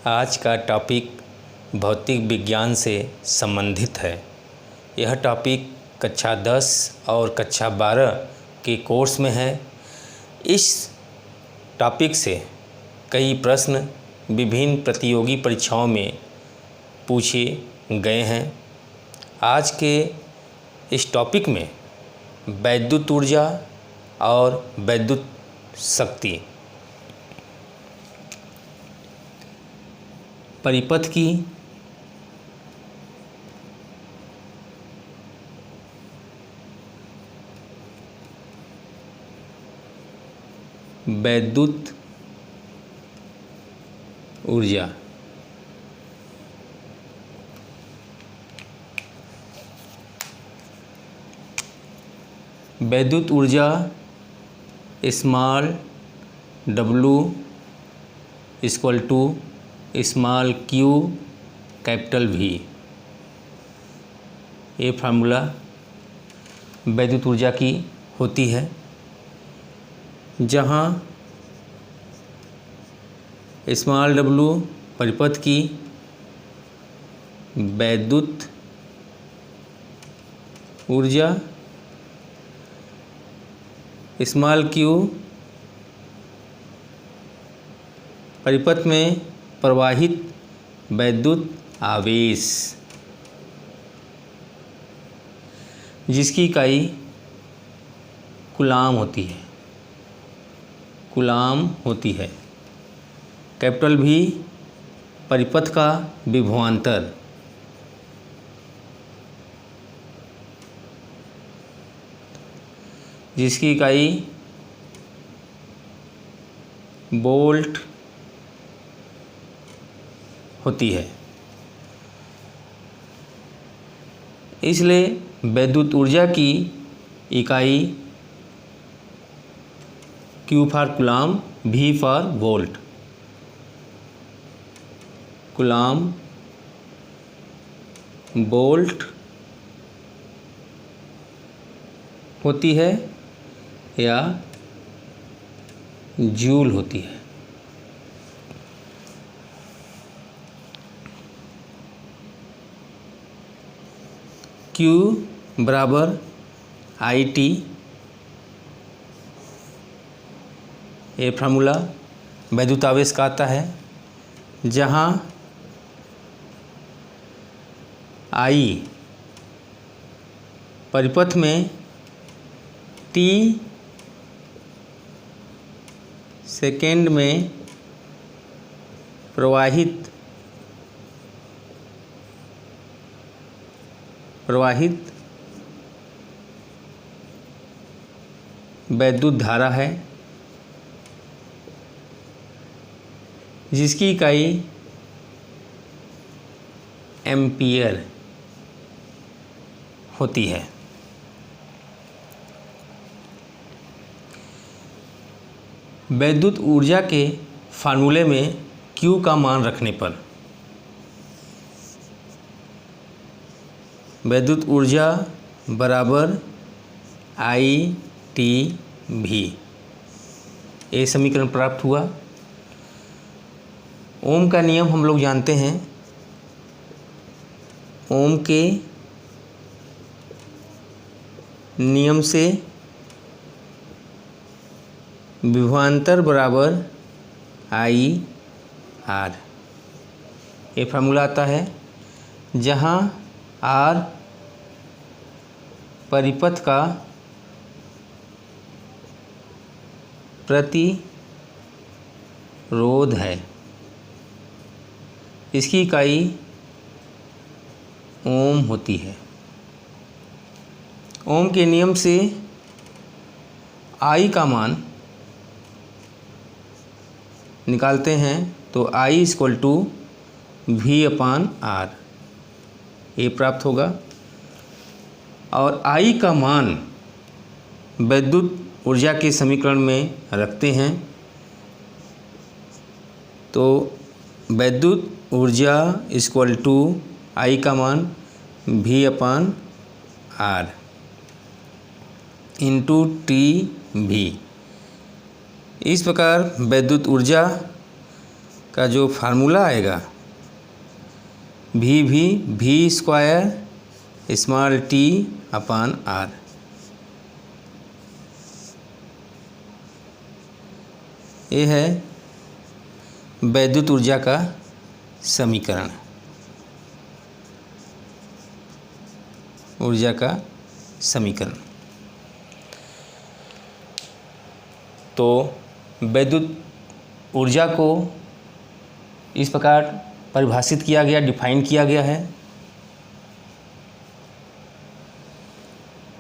आज का टॉपिक भौतिक विज्ञान से संबंधित है। यह टॉपिक कक्षा 10 और कक्षा 12 के कोर्स में है। इस टॉपिक से कई प्रश्न विभिन्न प्रतियोगी परीक्षाओं में पूछे गए हैं। आज के इस टॉपिक में वैद्युत ऊर्जा और वैद्युत शक्ति, परिपथ की वैद्युत ऊर्जा, वैद्युत ऊर्जा small w equal to small q capital V। ये फार्मूला वैद्युत ऊर्जा की होती है, जहाँ स्मॉल w परिपथ की वैद्युत ऊर्जा, स्मॉल q परिपथ में प्रवाहित वैद्युत आवेश, जिसकी इकाई कूलाम होती है। कैपिटल V परिपथ का विभवांतर, जिसकी इकाई वोल्ट होती है। इसलिए वैद्युत ऊर्जा की इकाई Q for coulomb, V for volt. Coulomb volt होती है या जूल होती है। Q बराबर IT, ये फार्मूला वैद्युत आवेश का आता है, जहाँ I परिपथ में T सेकेंड में प्रवाहित वैद्युत धारा है, जिसकी इकाई एम्पियर होती है। वैद्युत ऊर्जा के फार्मूले में Q का मान रखने पर वैद्युत ऊर्जा बराबर ITV, ये समीकरण प्राप्त हुआ। ओम का नियम हम लोग जानते हैं। ओम के नियम से विभवांतर बराबर IR, ये फार्मूला आता है, जहाँ R परिपथ का प्रतिरोध है, इसकी इकाई ओम होती है। ओम के नियम से I का मान निकालते हैं तो I equal to V upon R, ये प्राप्त होगा। और I का मान वैद्युत ऊर्जा के समीकरण में रखते हैं तो वैद्युत ऊर्जा इक्वल टू I का मान V upon R into TV। इस प्रकार वैद्युत ऊर्जा का जो फार्मूला आएगा V square small t upon r। ये है वैद्युत ऊर्जा का समीकरण, ऊर्जा का समीकरण। तो वैद्युत ऊर्जा को इस प्रकार परिभाषित किया गया, डिफाइन किया गया है।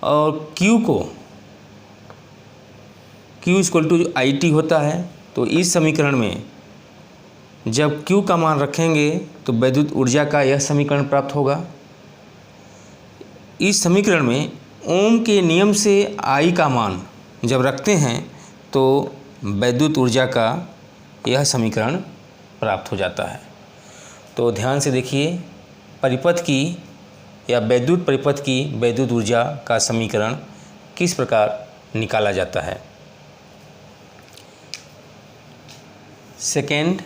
और Q को Q इक्वल टू IT होता है। तो इस समीकरण में जब Q का मान रखेंगे तो वैद्युत ऊर्जा का यह समीकरण प्राप्त होगा। इस समीकरण में ओम के नियम से I का मान जब रखते हैं तो वैद्युत ऊर्जा का यह समीकरण प्राप्त हो जाता है। तो ध्यान से देखिए, परिपथ की या वैद्युत परिपथ की वैद्युत ऊर्जा का समीकरण किस प्रकार निकाला जाता है। सेकेंड,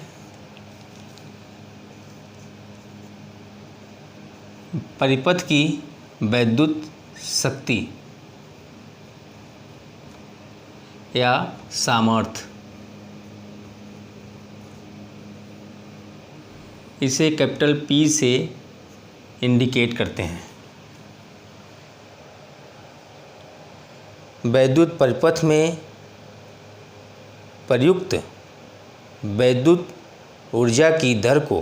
परिपथ की वैद्युत शक्ति या सामर्थ्य, इसे कैपिटल P से इंडिकेट करते हैं। वैद्युत परिपथ में प्रयुक्त वैद्युत ऊर्जा की दर को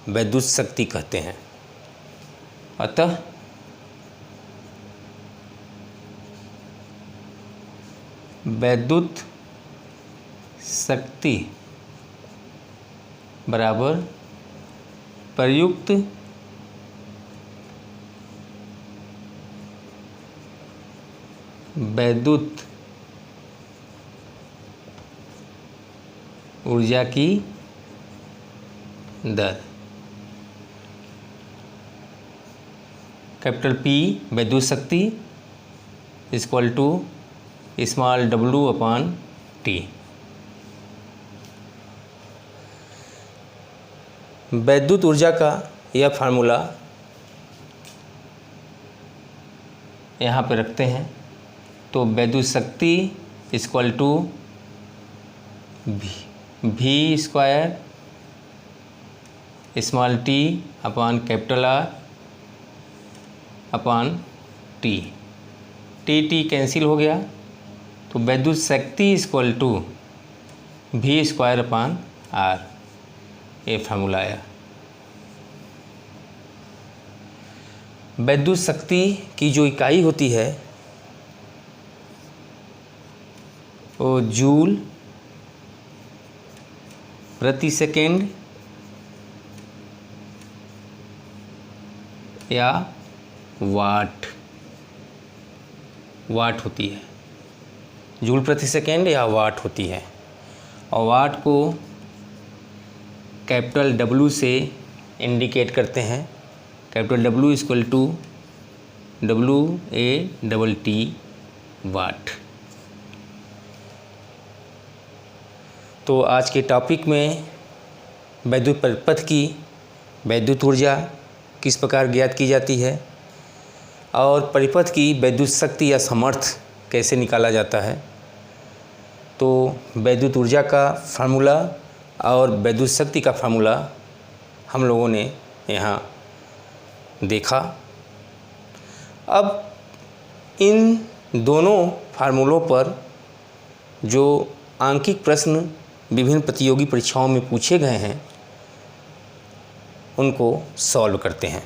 वैद्युत शक्ति कहते हैं। अतः वैद्युत शक्ति बराबर प्रयुक्त वैद्युत ऊर्जा की दर। कैपिटल P वैद्युत शक्ति equal to small w upon t। वैद्युत ऊर्जा का यह फार्मूला यहाँ पे रखते हैं। तो वैद्युत शक्ति equal to V square small t upon capital R upon t। t cancel हो गया तो वैद्युत शक्ति equal to V square upon R, ये फार्मूला आया। वैद्युत शक्ति की जो इकाई होती है वो जूल प्रति सेकेंड या वाट होती है। जूल प्रति सेकेंड या वाट होती है। और वाट को कैपिटल W से इंडिकेट करते हैं। Capital W equal to WATT watt. तो आज के टॉपिक में वैद्युत परिपथ की वैद्युत ऊर्जा किस प्रकार ज्ञात की जाती है और परिपथ की वैद्युत शक्ति या सामर्थ्य कैसे निकाला जाता है। तो वैद्युत ऊर्जा का फार्मूला और वैद्युत शक्ति का फार्मूला हम लोगों ने यहाँ देखा। अब इन दोनों फार्मूलों पर जो आंकिक प्रश्न विभिन्न प्रतियोगी परीक्षाओं में पूछे गए हैं उनको सॉल्व करते हैं।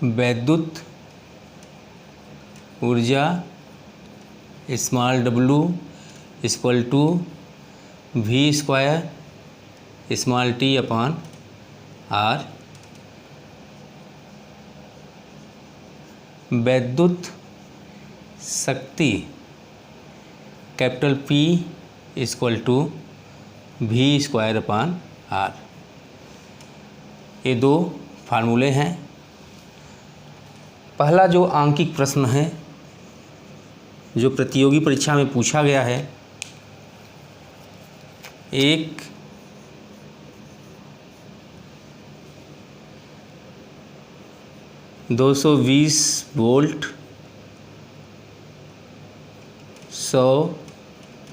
वैद्युत ऊर्जा small w equal to V square small t upon R। वैद्युत शक्ति capital P equal to V²/R। ये दो फार्मूले हैं। पहला जो आंकिक प्रश्न है जो प्रतियोगी परीक्षा में पूछा गया है, एक 220 वोल्ट 100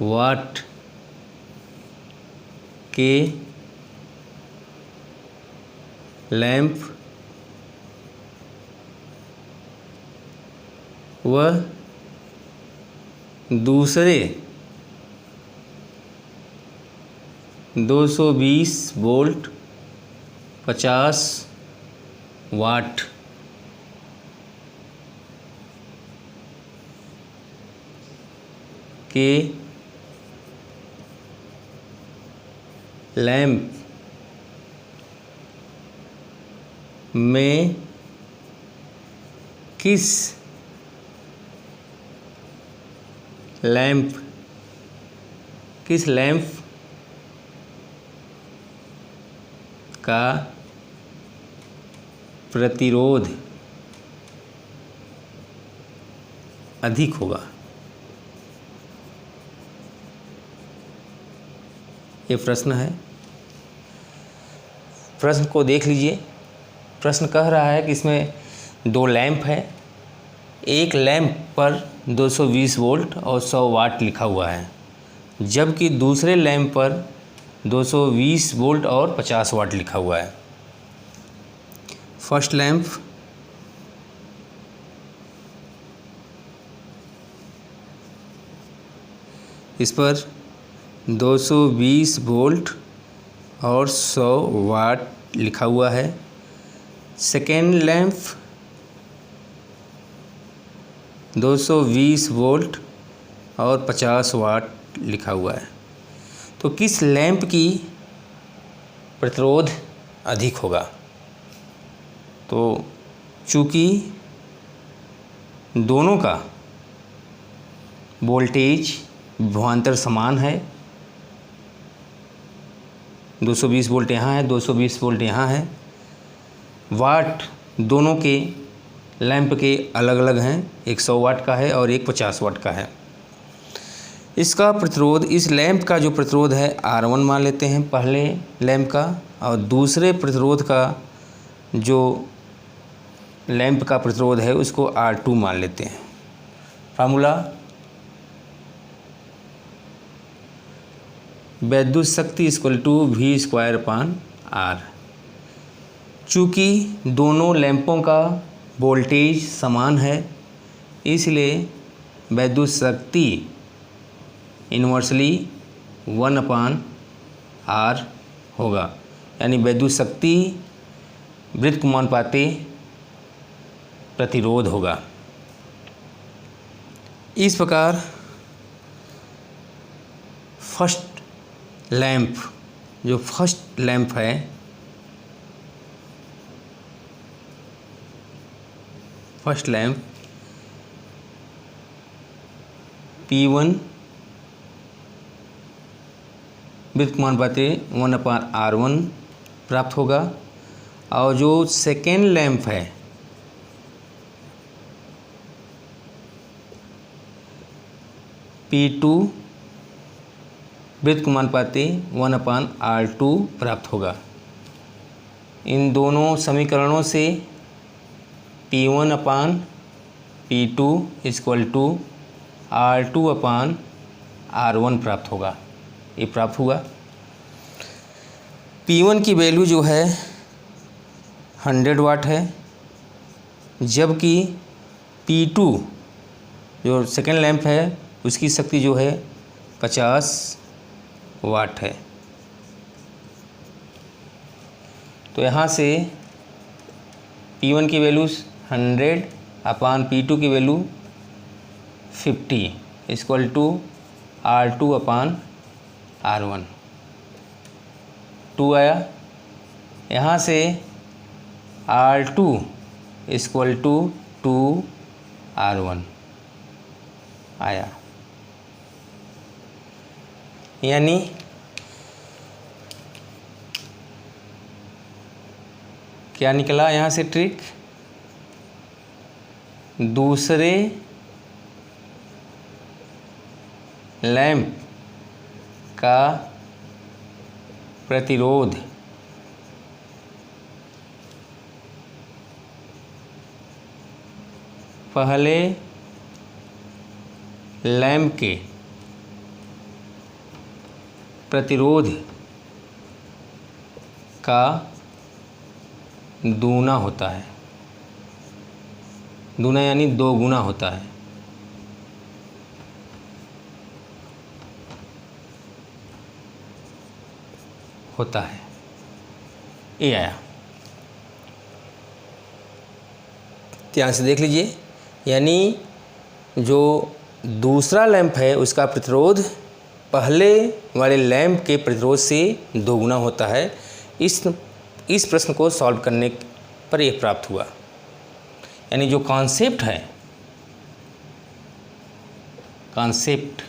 वाट के लैंप व दूसरे 220 वोल्ट 50 वाट के लैंप में किस लैंप का प्रतिरोध अधिक होगा। ये प्रश्न है। प्रश्न को देख लीजिए। प्रश्न कह रहा है कि इसमें दो लैंप है। एक लैंप पर 220 वोल्ट और 100 वाट लिखा हुआ है, जबकि दूसरे लैंप पर 220 वोल्ट और 50 वाट लिखा हुआ है। फर्स्ट लैंप इस पर 220 वोल्ट और 100 वाट लिखा हुआ है। सेकेंड लैंप 220 वोल्ट और 50 वाट लिखा हुआ है। तो किस लैंप की प्रतिरोध अधिक होगा? तो चूँकि दोनों का वोल्टेज विभवांतर समान है, 220 वोल्ट यहाँ है, 220 वोल्ट यहाँ है, वाट दोनों के लैंप के अलग अलग हैं, एक 100 वाट का है और एक 50 वाट का है। इसका प्रतिरोध, इस लैंप का जो प्रतिरोध है R1 मान लेते हैं पहले लैंप का, और दूसरे प्रतिरोध का जो लैंप का प्रतिरोध है उसको R2 मान लेते हैं। फार्मूला विद्युत शक्ति इक्वल टू V²/R। चूँकि दोनों लैंपों का वोल्टेज समान है, इसलिए विद्युत शक्ति इन्वर्सली 1/R होगा। यानी विद्युत शक्ति व्युत्क्रमानुपाती प्रतिरोध होगा। इस प्रकार फर्स्ट लैंप, जो फर्स्ट लैंप है, फर्स्ट लैंप P1 व्युत्क्रमानुपाती 1/R1 प्राप्त होगा, और जो सेकेंड लैंप है P2 व्युत्क्रमानुपाती 1/R2 प्राप्त होगा। इन दोनों समीकरणों से P1/P2 इक्वल टू R2/R1 प्राप्त होगा। ये प्राप्त हुआ। P1 की वैल्यू जो है 100 वाट है, जबकि P2 जो सेकेंड लैंप है उसकी शक्ति जो है 50 वाट है। तो यहाँ से P1 की वैल्यू 100/P2 की वैल्यू 50 इक्वल टू R2/R1 2 आया। यहाँ से R2 इक्वल टू 2R1। आया। यानी क्या निकला यहाँ से ट्रिक, दूसरे लैंप का प्रतिरोध पहले लैंप के प्रतिरोध का दूना होता है। दूना यानी 2 गुना होता है। ये आया, ध्यान से देख लीजिए। यानी जो दूसरा लैंप है उसका प्रतिरोध पहले वाले लैंप के प्रतिरोध से 2 गुना होता है। इस प्रश्न को सॉल्व करने पर यह प्राप्त हुआ। यानी जो कॉन्सेप्ट है, कॉन्सेप्ट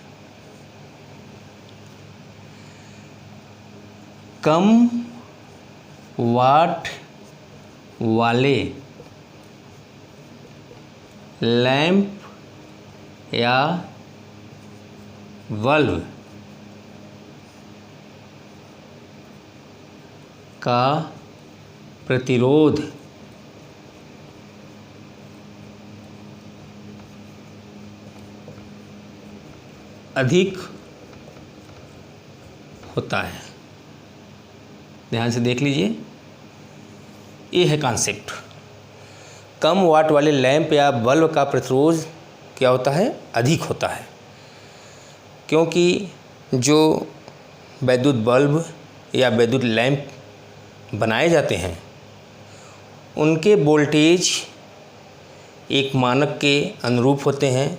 कम वाट वाले लैंप या बल्ब का प्रतिरोध अधिक होता है। ध्यान से देख लीजिए, ये है कॉन्सेप्ट। कम वाट वाले लैंप या बल्ब का प्रतिरोध क्या होता है, अधिक होता है। क्योंकि जो वैद्युत बल्ब या वैद्युत लैंप बनाए जाते हैं उनके वोल्टेज एक मानक के अनुरूप होते हैं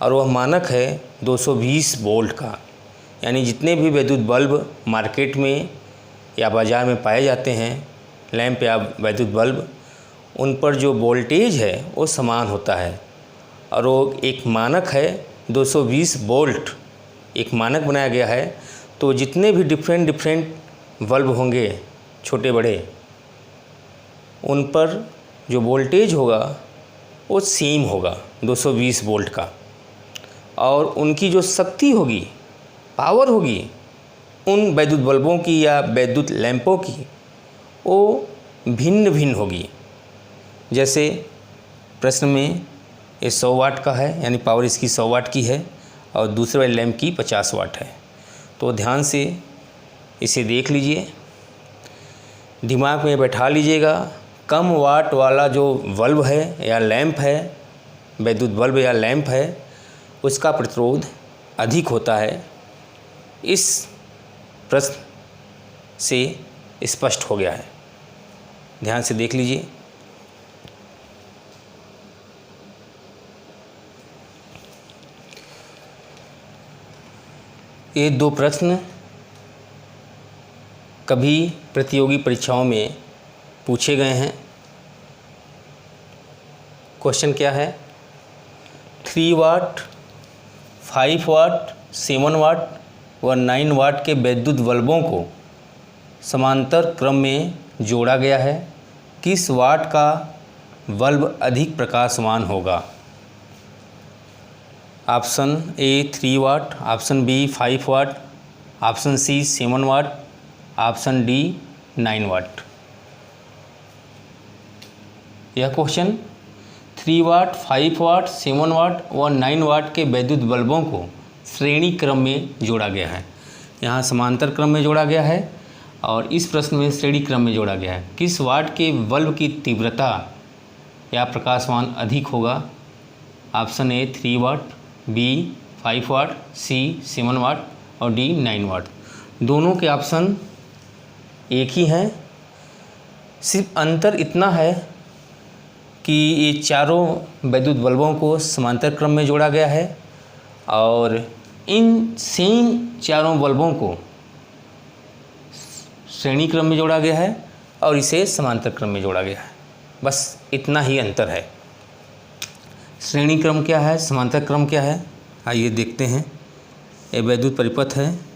और वह मानक है 220 वोल्ट का। यानी जितने भी वैद्युत बल्ब मार्केट में या बाज़ार में पाए जाते हैं, लैंप या वैद्युत बल्ब, उन पर जो वोल्टेज है वो समान होता है और वो एक मानक है 220 वोल्ट, एक मानक बनाया गया है। तो जितने भी डिफरेंट बल्ब होंगे छोटे बड़े, उन पर जो वोल्टेज होगा वो सेम होगा 220 वोल्ट का, और उनकी जो शक्ति होगी, पावर होगी उन वैद्युत बल्बों की या वैद्युत लैंपों की, वो भिन्न भिन्न होगी। जैसे प्रश्न में ये 100 वाट का है, यानी पावर इसकी 100 वाट की है और दूसरे वाले लैंप की 50 वाट है। तो ध्यान से इसे देख लीजिए, दिमाग में बैठा लीजिएगा। कम वाट वाला जो बल्ब है या लैंप है, वैद्युत बल्ब या लैंप है, उसका प्रतिरोध अधिक होता है। इस प्रश्न से स्पष्ट हो गया है। ध्यान से देख लीजिए। ये 2 प्रश्न कभी प्रतियोगी परीक्षाओं में पूछे गए हैं। क्वेश्चन क्या है, 3 वाट, 5 वाट, 7 वाट व 9 वाट के वैद्युत बल्बों को समांतर क्रम में जोड़ा गया है। किस वाट का बल्ब अधिक प्रकाशमान होगा? Option A 3 watt, option B 5 watt, option C 7 watt, option D 9 watt. यह क्वेश्चन 3 वाट, 5 वाट, 7 वाट व 9 वाट के वैद्युत बल्बों को श्रेणी क्रम में जोड़ा गया है। यहाँ समांतर क्रम में जोड़ा गया है और इस प्रश्न में श्रेणी क्रम में जोड़ा गया है। किस वाट के बल्ब की तीव्रता या प्रकाशमान अधिक होगा? ऑप्शन ए 3 वाट, बी 5 वाट, सी 7 वाट और डी 9 वाट। दोनों के ऑप्शन एक ही हैं, सिर्फ अंतर इतना है कि ये चारों वैद्युत बल्बों को समांतर क्रम में जोड़ा गया है और इन सेम चारों बल्बों को श्रेणी क्रम में जोड़ा गया है और इसे समांतर क्रम में जोड़ा गया है। बस इतना ही अंतर है। श्रेणी क्रम क्या है, समांतर क्रम क्या है, आइए देखते हैं। ये वैद्युत परिपथ है।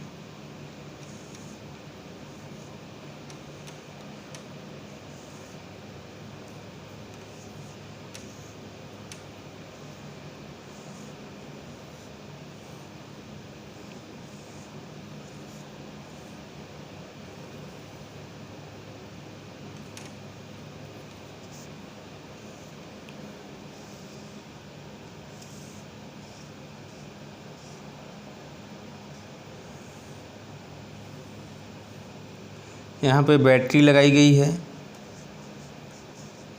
यहाँ पे बैटरी लगाई गई है,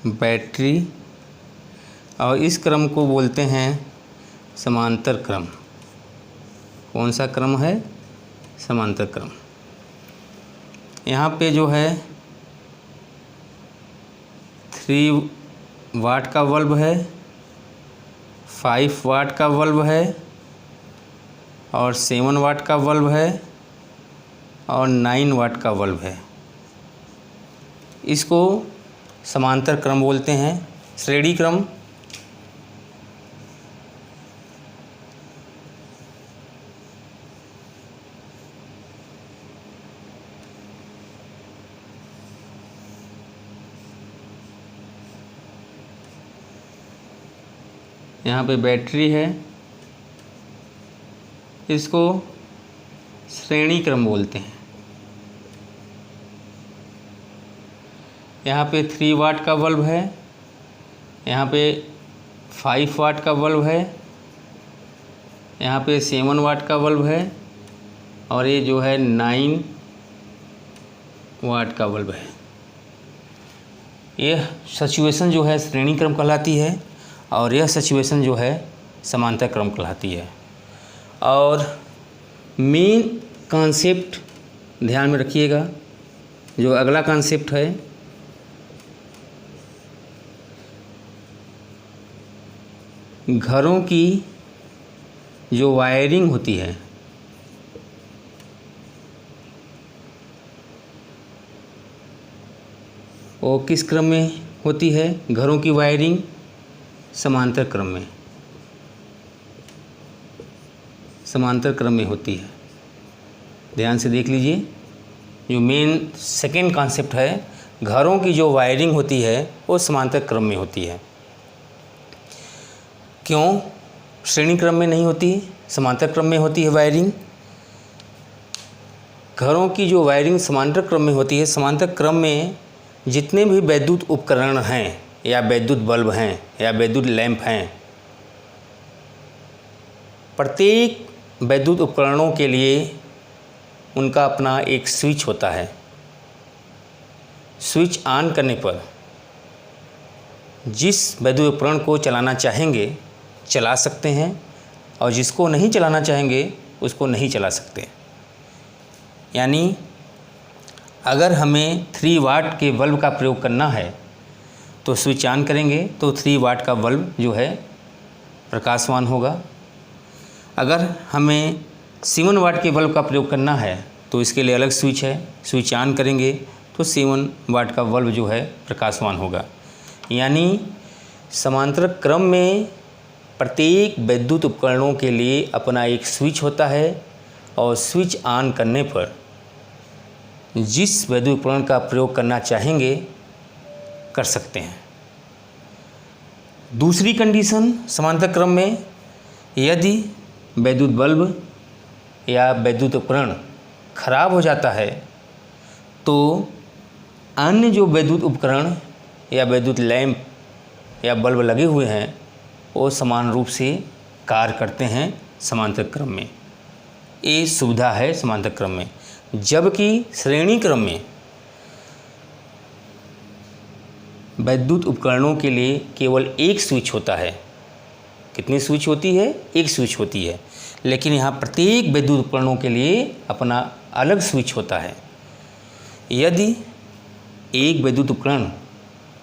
बैटरी, और इस क्रम को बोलते हैं समांतर क्रम। कौन सा क्रम है? समांतर क्रम। यहाँ पे जो है 3 वाट का बल्ब है, 5 वाट का बल्ब है और 7 वाट का बल्ब है और 9 वाट का बल्ब है। इसको समांतर क्रम बोलते हैं। श्रेणी क्रम यहाँ पे बैटरी है, इसको श्रेणी क्रम बोलते हैं। यहाँ पे 3 वाट का बल्ब है, यहाँ पे 5 वाट का बल्ब है, यहाँ पे 7 वाट का बल्ब है और ये जो है 9 वाट का बल्ब है। यह सिचुएशन जो है श्रेणी क्रम कहलाती है और यह सिचुएशन जो है समांतर क्रम कहलाती है। और मेन कॉन्सेप्ट ध्यान में रखिएगा, जो अगला कॉन्सेप्ट है, घरों की जो वायरिंग होती है वो किस क्रम में होती है? घरों की वायरिंग समांतर क्रम में, समांतर क्रम में होती है। ध्यान से देख लीजिए, जो मेन सेकेंड कॉन्सेप्ट है, घरों की जो वायरिंग होती है वो समांतर क्रम में होती है। क्यों श्रेणी क्रम में नहीं होती, समांतर क्रम में होती है वायरिंग? घरों की जो वायरिंग समांतर क्रम में होती है, समांतर क्रम में जितने भी वैद्युत उपकरण हैं या वैद्युत बल्ब हैं या वैद्युत लैंप हैं, प्रत्येक वैद्युत उपकरणों के लिए उनका अपना एक स्विच होता है। स्विच ऑन करने पर जिस वैद्युत उपकरण को चलाना चाहेंगे चला सकते हैं और जिसको नहीं चलाना चाहेंगे उसको नहीं चला सकते। यानी अगर हमें 3 वाट के बल्ब का प्रयोग करना है तो स्विच ऑन करेंगे तो 3 वाट का बल्ब जो है प्रकाशवान होगा। अगर हमें 7 वाट के बल्ब का प्रयोग करना है तो इसके लिए अलग स्विच है, स्विच ऑन करेंगे तो 7 वाट का बल्ब जो है प्रकाशवान होगा। यानी समांतर क्रम में प्रत्येक वैद्युत उपकरणों के लिए अपना एक स्विच होता है और स्विच ऑन करने पर जिस वैद्युत उपकरण का प्रयोग करना चाहेंगे कर सकते हैं। दूसरी कंडीशन समांतर क्रम में, यदि वैद्युत बल्ब या वैद्युत उपकरण खराब हो जाता है तो अन्य जो वैद्युत उपकरण या वैद्युत लैंप या बल्ब लगे हुए हैं वो समान रूप से कार्य करते हैं समांतर क्रम में। ये सुविधा है समांतर क्रम में। जबकि श्रेणी क्रम में वैद्युत उपकरणों के लिए केवल एक स्विच होता है। कितनी स्विच होती है? एक स्विच होती है। लेकिन यहाँ प्रत्येक वैद्युत उपकरणों के लिए अपना अलग स्विच होता है। यदि एक वैद्युत उपकरण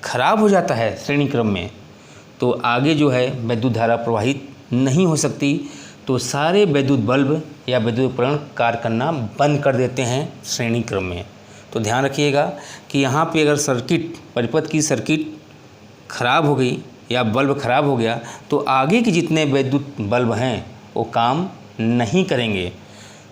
खराब हो जाता है श्रेणी क्रम में तो आगे जो है विद्युत धारा प्रवाहित नहीं हो सकती, तो सारे वैद्युत बल्ब या वैद्युत उपकरण कार्य करना बंद कर देते हैं श्रेणी क्रम में। तो ध्यान रखिएगा कि यहाँ पे अगर सर्किट, परिपथ की सर्किट खराब हो गई या बल्ब खराब हो गया तो आगे के जितने वैद्युत बल्ब हैं वो काम नहीं करेंगे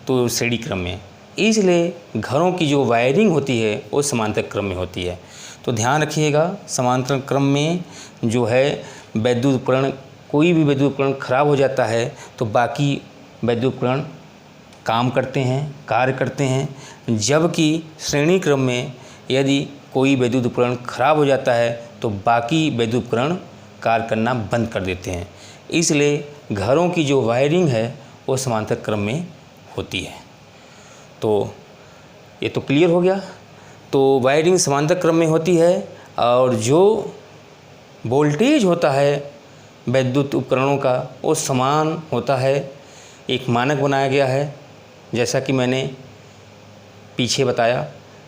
तो श्रेणी क्रम में। इसलिए घरों की जो वायरिंग होती है वो समांतर क्रम में होती है। तो ध्यान रखिएगा, समांतर क्रम में जो है वैद्युत उपकरण, कोई भी वैद्युत उपकरण खराब हो जाता है तो बाकी वैद्युत उपकरण काम करते हैं, कार्य करते हैं। जबकि श्रेणी क्रम में यदि कोई वैद्युत उपकरण खराब हो जाता है तो बाकी वैद्युत उपकरण कार्य करना बंद कर देते हैं। इसलिए घरों की जो वायरिंग है वो समांतर क्रम में होती है। तो ये तो क्लियर हो गया। तो वायरिंग समांतर क्रम में होती है और जो वोल्टेज होता है वैद्युत उपकरणों का वो समान होता है। एक मानक बनाया गया है, जैसा कि मैंने पीछे बताया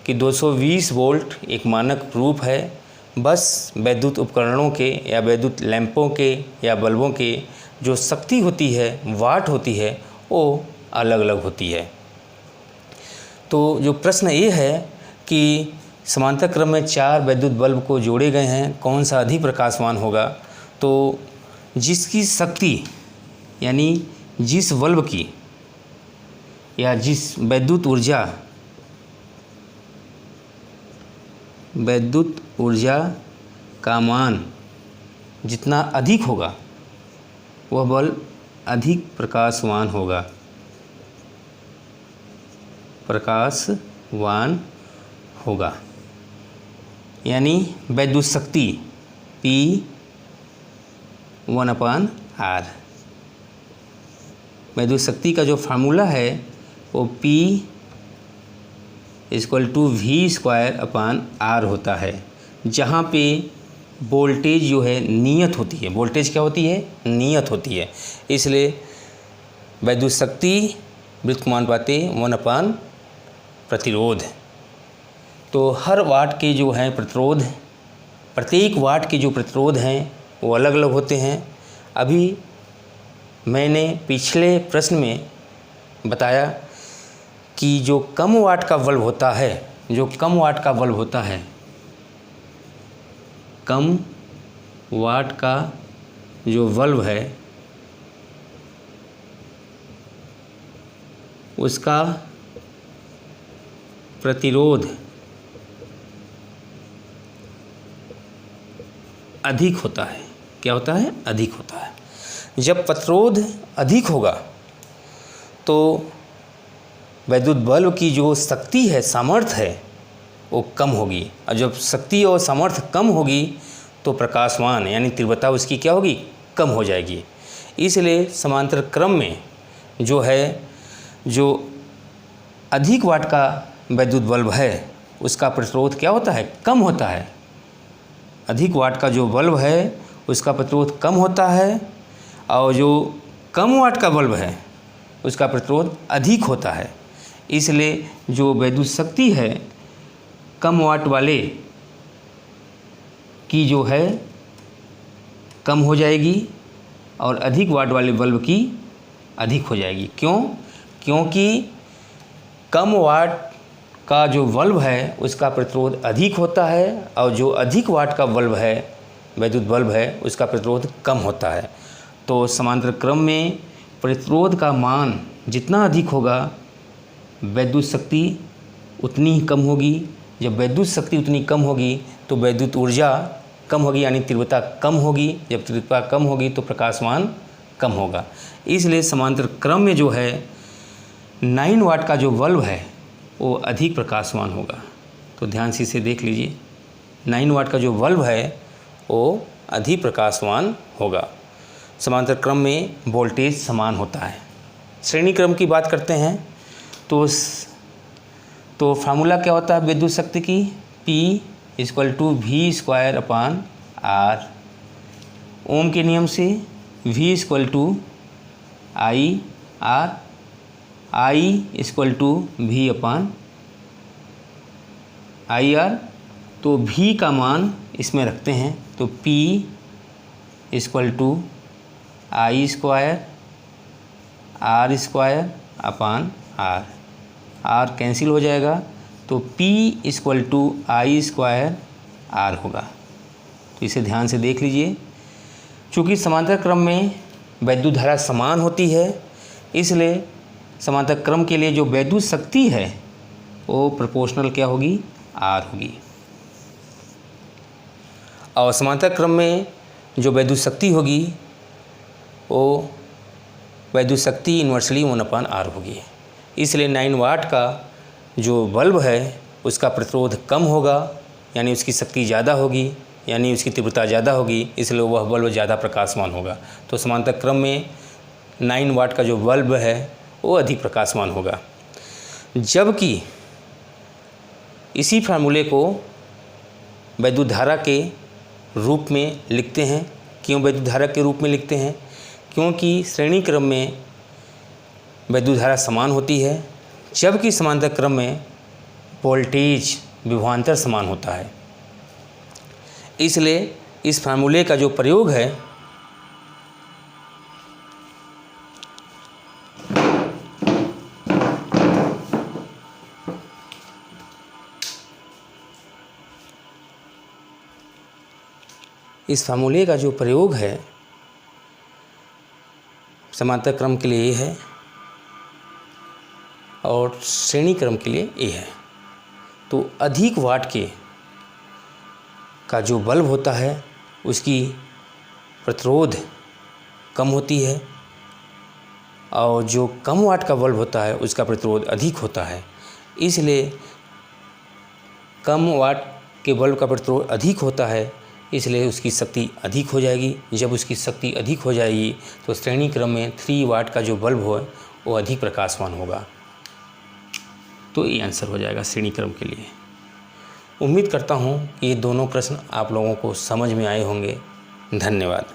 कि 220 वोल्ट एक मानक रूप है। बस वैद्युत उपकरणों के या वैद्युत लैंपों के या बल्बों के जो शक्ति होती है, वाट होती है, वो अलग अलग होती है। तो जो प्रश्न ये है कि समांतर क्रम में 4 वैद्युत बल्ब को जोड़े गए हैं, कौन सा अधिक प्रकाशमान होगा? तो जिसकी शक्ति यानी जिस बल्ब की या जिस वैद्युत ऊर्जा का मान जितना अधिक होगा वह बल्ब अधिक प्रकाशवान होगा। यानी वैद्युत शक्ति P1/R। वैद्युत शक्ति का जो फार्मूला है वो P = V²/R होता है, जहाँ पे वोल्टेज जो है नियत होती है। वोल्टेज क्या होती है? नियत होती है। इसलिए वैद्युत शक्ति व्युत्क्रमानुपाती 1/ प्रतिरोध। तो हर वाट के जो हैं प्रतिरोध, प्रत्येक वाट के जो प्रतिरोध हैं वो अलग अलग होते हैं। अभी मैंने पिछले प्रश्न में बताया कि जो कम वाट का बल्ब होता है, कम वाट का जो बल्ब है उसका प्रतिरोध अधिक होता है। क्या होता है? अधिक होता है। जब प्रतिरोध अधिक होगा तो वैद्युत बल्ब की जो शक्ति है, सामर्थ्य है, वो कम होगी। और जब शक्ति और सामर्थ्य कम होगी तो प्रकाशमान यानी तीव्रता उसकी क्या होगी? कम हो जाएगी। इसलिए समांतर क्रम में जो है, जो अधिक वाट का वैद्युत बल्ब है उसका प्रतिरोध क्या होता है? कम होता है। अधिक वाट का जो बल्ब है उसका प्रतिरोध कम होता है, और जो कम वाट का बल्ब है उसका प्रतिरोध अधिक होता है। इसलिए जो वैद्युत शक्ति है कम वाट वाले की जो है कम हो जाएगी और अधिक वाट वाले बल्ब की अधिक हो जाएगी। क्यों? क्योंकि कम वाट का जो बल्ब है उसका प्रतिरोध अधिक होता है और जो अधिक वाट का बल्ब है, वैद्युत बल्ब है, उसका प्रतिरोध कम होता है। तो समांतर क्रम में प्रतिरोध का मान जितना अधिक होगा वैद्युत शक्ति उतनी ही कम होगी। जब वैद्युत शक्ति उतनी कम होगी तो वैद्युत ऊर्जा कम होगी, यानी तीव्रता कम होगी। जब तीव्रता कम होगी तो प्रकाशमान कम होगा। इसलिए समांतर क्रम में जो है 9 वाट का जो बल्ब है वो अधिक प्रकाशमान होगा। तो ध्यान से इसे देख लीजिए, 9 वाट का जो बल्ब है वो अधिक प्रकाशमान होगा। समांतर क्रम में वोल्टेज समान होता है। श्रेणी क्रम की बात करते हैं तो फार्मूला क्या होता है विद्युत शक्ति की? P = V²/R। ओम के नियम से V = I/R, I = V/IR। तो V का मान इसमें रखते हैं तो P = I² R²/R। R cancel हो जाएगा तो P = I² R होगा। तो इसे ध्यान से देख लीजिए। चूँकि समांतर क्रम में वैद्युत धारा समान होती है, इसलिए समांतर क्रम के लिए जो वैद्युत शक्ति है वो प्रोपोर्शनल क्या होगी, आर होगी। और समांतर क्रम में जो वैद्युत शक्ति होगी वो वैद्युत शक्ति इन्वर्सली 1/r होगी। इसलिए 9 वाट का जो बल्ब है उसका प्रतिरोध कम होगा, यानी उसकी शक्ति ज़्यादा होगी, यानी उसकी तीव्रता ज़्यादा होगी, इसलिए वह बल्ब ज़्यादा प्रकाशमान होगा। तो समांतर क्रम में 9 वाट का जो बल्ब है वो अधिक प्रकाशमान होगा। जबकि इसी फार्मूले को वैद्युत धारा के रूप में लिखते हैं। क्यों वैद्युत धारा के रूप में लिखते हैं? क्योंकि श्रेणी क्रम में वैद्युत धारा समान होती है, जबकि समांतर क्रम में वोल्टेज विभवांतर समान होता है। इसलिए इस फार्मूले का जो प्रयोग है समांतर क्रम के लिए ये है और श्रेणी क्रम के लिए ये है। तो अधिक वाट के का जो बल्ब होता है उसकी प्रतिरोध कम होती है, और जो कम वाट का बल्ब होता है उसका प्रतिरोध अधिक होता है। इसलिए कम वाट के बल्ब का प्रतिरोध अधिक होता है, इसलिए उसकी शक्ति अधिक हो जाएगी। जब उसकी शक्ति अधिक हो जाएगी तो श्रेणी क्रम में 3 वाट का जो बल्ब हो वो अधिक प्रकाशमान होगा। तो ये आंसर हो जाएगा श्रेणी क्रम के लिए। उम्मीद करता हूँ कि ये दोनों प्रश्न आप लोगों को समझ में आए होंगे। धन्यवाद।